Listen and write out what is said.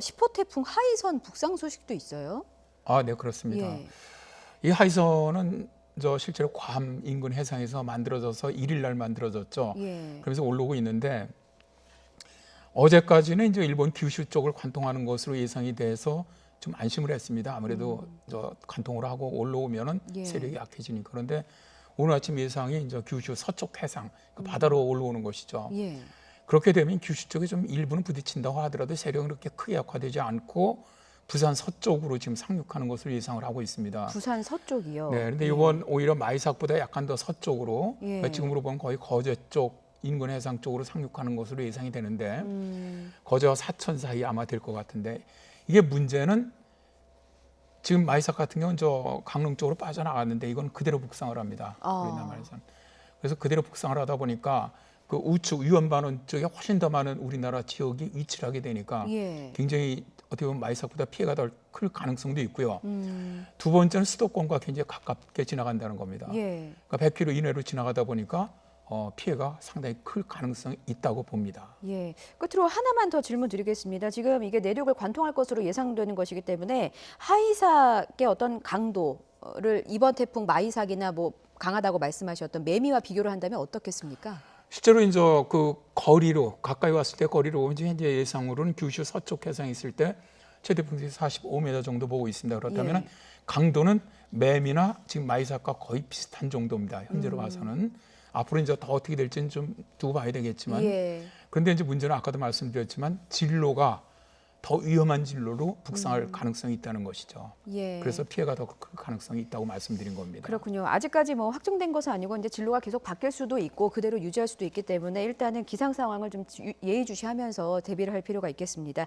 10호 태풍 하이선 북상 소식도 있어요. 아, 네, 그렇습니다. 예. 이 하이선은 실제로 괌 인근 해상에서 만들어져서 1일 날 만들어졌죠. 예. 그러면서 올라오고 있는데 어제까지는 이제 일본 규슈 쪽을 관통하는 것으로 예상이 돼서 좀 안심을 했습니다. 아무래도 관통을 하고 올라오면은 예. 세력이 약해지니까. 그런데 오늘 아침 예상이 이제 규슈 서쪽 해상, 그러니까 바다로 올라오는 것이죠. 예. 그렇게 되면 규슈 쪽에 좀 일부는 부딪힌다고 하더라도 세력은 그렇게 크게 약화되지 않고 부산 서쪽으로 지금 상륙하는 것으로 예상을 하고 있습니다. 부산 서쪽이요. 네, 그런데 예. 이번 오히려 마이삭보다 약간 더 서쪽으로, 예. 그러니까 지금으로 보면 거의 거제 쪽 인근 해상 쪽으로 상륙하는 것으로 예상이 되는데 거제와 사천 사이 아마 될 것 같은데 이게 문제는 지금 마이삭 같은 경우는 강릉 쪽으로 빠져나갔는데 이건 그대로 북상을 합니다. 우리 남한에서는. 그래서 그대로 북상을 하다 보니까 그 우측 위원반원 쪽에 훨씬 더 많은 우리나라 지역이 위치를 하게 되니까 예. 굉장히 어떻게 보면 마이삭보다 피해가 더 클 가능성도 있고요. 두 번째는 수도권과 굉장히 가깝게 지나간다는 겁니다. 예. 그러니까 100km 이내로 지나가다 보니까 피해가 상당히 클 가능성이 있다고 봅니다. 예. 끝으로 하나만 더 질문 드리겠습니다. 지금 이게 내륙을 관통할 것으로 예상되는 것이기 때문에 하이삭의 어떤 강도를 이번 태풍 마이삭이나 뭐 강하다고 말씀하셨던 매미와 비교를 한다면 어떻겠습니까? 실제로 이제 그 거리로 가까이 왔을 때 거리로 보면 현재 예상으로는 규슈 서쪽 해상에 있을 때 최대 풍速이 45m 정도 보고 있습니다. 그렇다면 예. 강도는 매미나 지금 마이삭과 거의 비슷한 정도입니다. 현재로 봐서는 앞으로 이제 더 어떻게 될지는 좀 두고 봐야 되겠지만 예. 그런데 이제 문제는 아까도 말씀드렸지만 진로가 더 위험한 진로로 북상할 가능성이 있다는 것이죠. 예. 그래서 피해가 더 클 가능성이 있다고 말씀드린 겁니다. 그렇군요. 아직까지 뭐 확정된 것은 아니고 이제 진로가 계속 바뀔 수도 있고 그대로 유지할 수도 있기 때문에 일단은 기상 상황을 좀 예의주시하면서 대비를 할 필요가 있겠습니다.